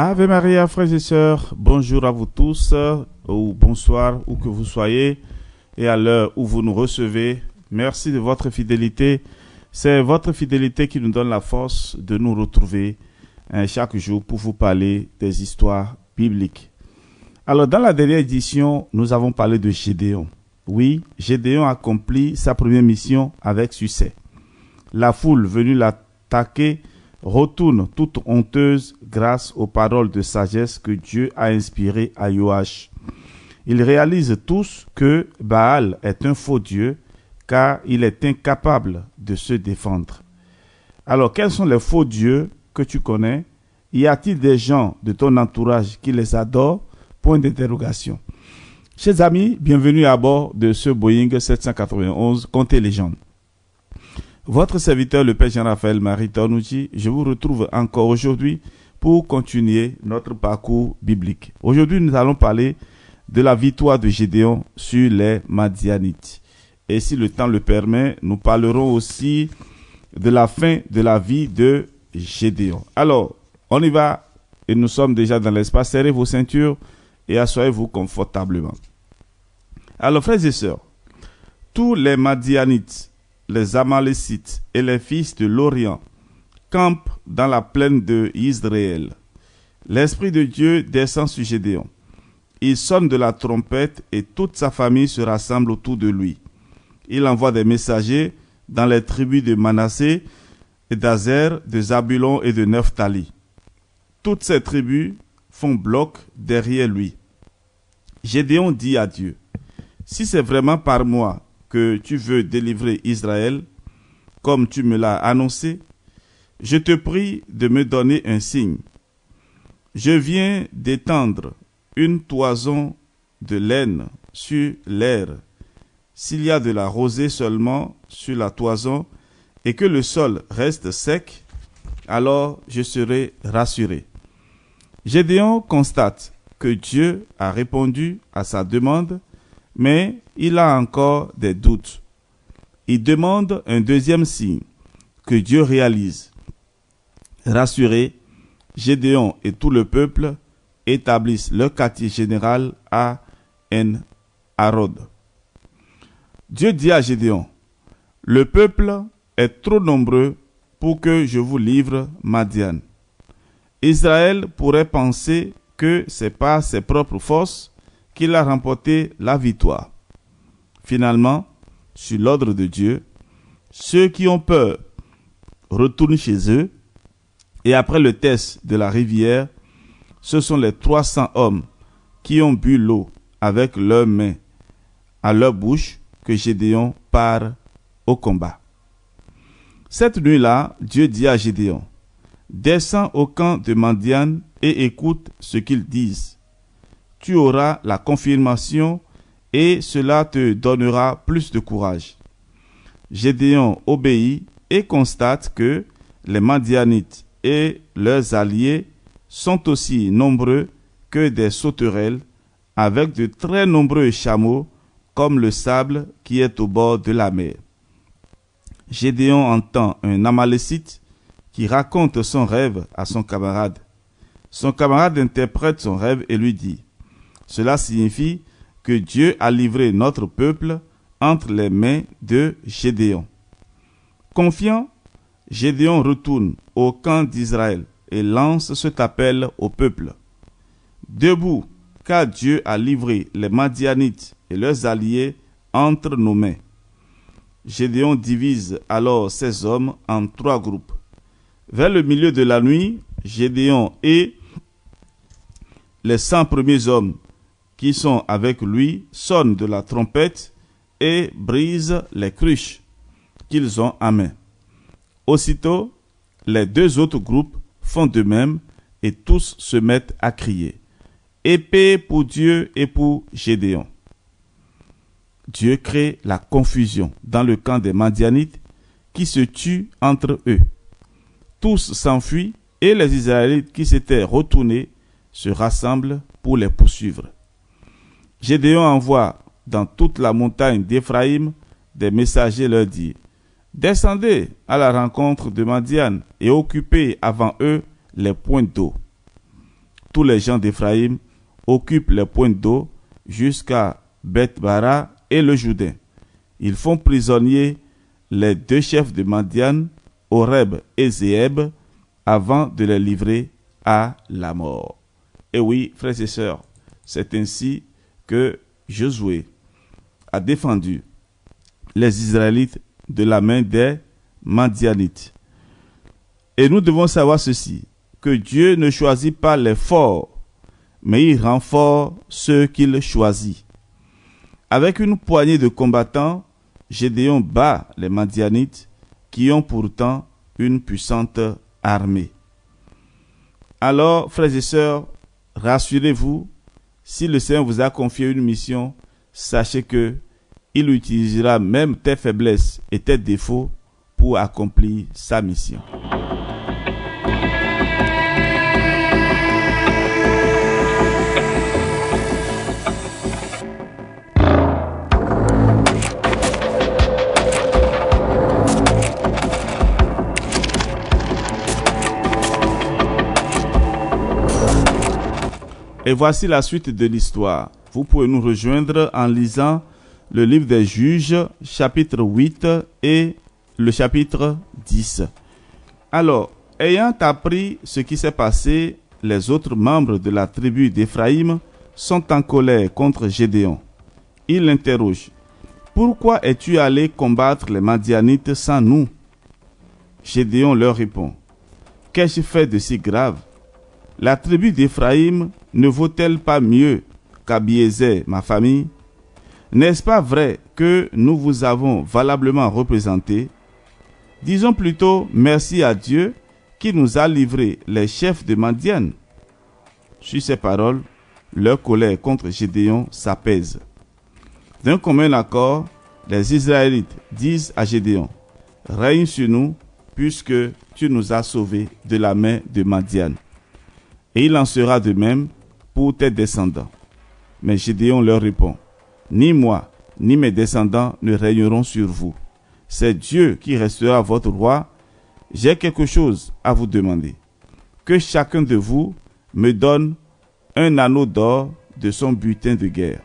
Ave Maria, frères et sœurs, bonjour à vous tous, ou bonsoir, où que vous soyez, et à l'heure où vous nous recevez. Merci de votre fidélité. C'est votre fidélité qui nous donne la force de nous retrouver chaque jour pour vous parler des histoires bibliques. Alors, dans la dernière édition, nous avons parlé de Gédéon. Oui, Gédéon accomplit sa première mission avec succès. La foule venue l'attaquer retourne toute honteuse grâce aux paroles de sagesse que Dieu a inspirées à Joach. Ils réalisent tous que Baal est un faux Dieu car il est incapable de se défendre. Alors, quels sont les faux dieux que tu connais? Y a-t-il des gens de ton entourage qui les adorent? Point d'interrogation. Chers amis, bienvenue à bord de ce Boeing 791 Contes et légendes. Votre serviteur, le Père Jean-Raphaël Marie Tornucci, je vous retrouve encore aujourd'hui pour continuer notre parcours biblique. Aujourd'hui, nous allons parler de la victoire de Gédéon sur les Madianites. Et si le temps le permet, nous parlerons aussi de la fin de la vie de Gédéon. Alors, on y va et nous sommes déjà dans l'espace. Serrez vos ceintures et asseyez-vous confortablement. Alors, frères et sœurs, tous les Madianites, les Amalécites et les fils de l'Orient campent dans la plaine de Israël. L'Esprit de Dieu descend sur Gédéon. Il sonne de la trompette et toute sa famille se rassemble autour de lui. Il envoie des messagers dans les tribus de Manassé et d'Azer, de Zabulon et de Nephtali. Toutes ces tribus font bloc derrière lui. Gédéon dit à Dieu, « Si c'est vraiment par moi que tu veux délivrer Israël, comme tu me l'as annoncé, je te prie de me donner un signe. Je viens d'étendre une toison de laine sur l'air. S'il y a de la rosée seulement sur la toison et que le sol reste sec, alors je serai rassuré. » Gédéon constate que Dieu a répondu à sa demande, mais il a encore des doutes. Il demande un deuxième signe que Dieu réalise. Rassuré, Gédéon et tout le peuple établissent leur quartier général à En-Harod. Dieu dit à Gédéon, « Le peuple est trop nombreux pour que je vous livre Madian. » Israël pourrait penser que c'est par ses propres forces qu'il a remporté la victoire. Finalement, sur l'ordre de Dieu, ceux qui ont peur retournent chez eux et après le test de la rivière, ce sont les 300 hommes qui ont bu l'eau avec leurs mains à leur bouche que Gédéon part au combat. Cette nuit-là, Dieu dit à Gédéon, « Descends au camp de Madian et écoute ce qu'ils disent. Tu auras la confirmation et cela te donnera plus de courage. » Gédéon obéit et constate que les Madianites et leurs alliés sont aussi nombreux que des sauterelles, avec de très nombreux chameaux, comme le sable qui est au bord de la mer. Gédéon entend un Amalécite qui raconte son rêve à son camarade. Son camarade interprète son rêve et lui dit, « Cela signifie que Dieu a livré notre peuple entre les mains de Gédéon. » Confiant, Gédéon retourne au camp d'Israël et lance cet appel au peuple. « Debout, car Dieu a livré les Madianites et leurs alliés entre nos mains. » Gédéon divise alors ses hommes en 3 groupes. Vers le milieu de la nuit, Gédéon et les 100 premiers hommes qui sont avec lui sonnent de la trompette et brisent les cruches qu'ils ont à main. Aussitôt, les 2 autres groupes font de même et tous se mettent à crier, « Épée pour Dieu et pour Gédéon !» Dieu crée la confusion dans le camp des Madianites qui se tuent entre eux. Tous s'enfuient et les Israélites qui s'étaient retournés se rassemblent pour les poursuivre. Gédéon envoie dans toute la montagne d'Éphraïm des messagers leur dire, « Descendez à la rencontre de Madian et occupez avant eux les points d'eau. » tous les gens d'Éphraïm occupent les pointes d'eau jusqu'à Beth-Bara et le Jourdain. Ils font prisonniers les 2 chefs de Madian, Oreb et Zéeb, avant de les livrer à la mort. Et oui, frères et sœurs, c'est ainsi que Josué a défendu les Israélites de la main des Madianites. Et nous devons savoir ceci, que Dieu ne choisit pas les forts, mais il rend forts ceux qu'il choisit. Avec une poignée de combattants, Gédéon bat les Madianites qui ont pourtant une puissante armée. Alors, frères et sœurs, rassurez-vous, si le Seigneur vous a confié une mission, sachez que il utilisera même tes faiblesses et tes défauts pour accomplir sa mission. Et voici la suite de l'histoire. Vous pouvez nous rejoindre en lisant le livre des Juges, chapitre 8 et le chapitre 10. Alors, ayant appris ce qui s'est passé, les autres membres de la tribu d'Éphraïm sont en colère contre Gédéon. Ils l'interrogent. « Pourquoi es-tu allé combattre les Madianites sans nous ?» Gédéon leur répond. « Qu'ai-je fait de si grave ? La tribu d'Éphraïm ne vaut-elle pas mieux qu'Abiézer, ma famille ? N'est-ce pas vrai que nous vous avons valablement représentés ? Disons plutôt merci à Dieu qui nous a livré les chefs de Madian. » Sur ces paroles, leur colère contre Gédéon s'apaise. D'un commun accord, les Israélites disent à Gédéon, « Règne sur nous, puisque tu nous as sauvés de la main de Madian. Et il en sera de même pour tes descendants. » Mais Gédéon leur répond, « Ni moi, ni mes descendants ne régneront sur vous. C'est Dieu qui restera votre roi. J'ai quelque chose à vous demander. Que chacun de vous me donne un anneau d'or de son butin de guerre. »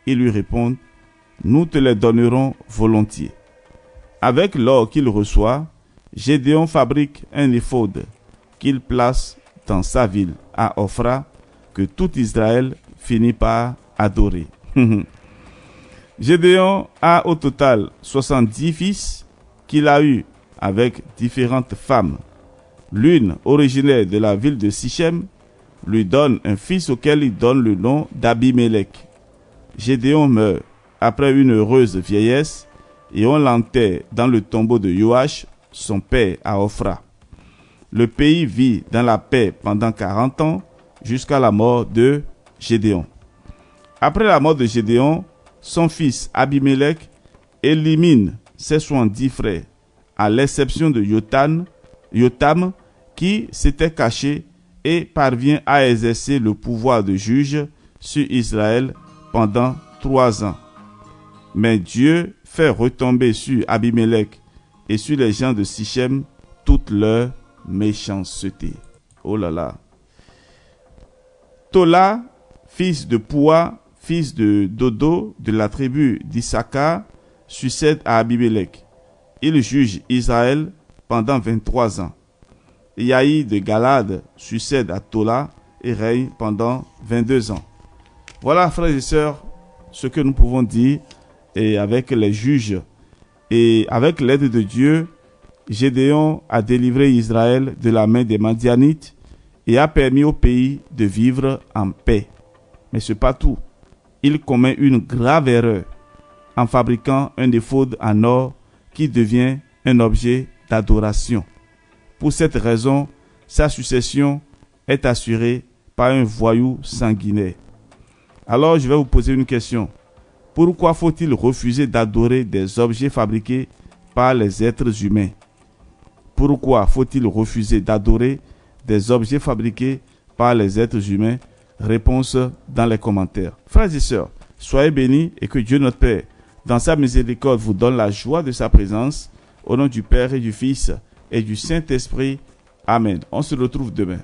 Ils lui répondent, « Nous te les donnerons volontiers. » Avec l'or qu'il reçoit, Gédéon fabrique un éphod qu'il place dans sa ville, à Ophra, que tout Israël finit par adorer. Gédéon a au total 70 fils qu'il a eus avec différentes femmes. L'une, originaire de la ville de Sichem, lui donne un fils auquel il donne le nom d'Abimélec. Gédéon meurt après une heureuse vieillesse et on l'enterre dans le tombeau de Joach, son père, à Ophra. Le pays vit dans la paix pendant 40 ans jusqu'à la mort de Gédéon. Après la mort de Gédéon, son fils Abimélec élimine ses 70 frères, à l'exception de Yotam qui s'était caché et parvient à exercer le pouvoir de juge sur Israël pendant 3 ans. Mais Dieu fait retomber sur Abimélec et sur les gens de Sichem toute leur méchanceté. Oh là là. Tola, fils de Poua, fils de Dodo, de la tribu d'Issachar, succède à Abimélec. Il juge Israël pendant 23 ans. Yahi de Galad succède à Tola et règne pendant 22 ans. Voilà, frères et sœurs, ce que nous pouvons dire et avec les juges. Et avec l'aide de Dieu, Gédéon a délivré Israël de la main des Madianites et a permis au pays de vivre en paix. Mais ce n'est pas tout. Il commet une grave erreur en fabriquant un éphod en or qui devient un objet d'adoration. Pour cette raison, sa succession est assurée par un voyou sanguinaire. Alors je vais vous poser une question. Pourquoi faut-il refuser d'adorer des objets fabriqués par les êtres humains? Pourquoi faut-il refuser d'adorer des objets fabriqués par les êtres humains? Réponse dans les commentaires. Frères et sœurs, soyez bénis et que Dieu notre Père, dans sa miséricorde, vous donne la joie de sa présence. Au nom du Père et du Fils et du Saint-Esprit. Amen. On se retrouve demain.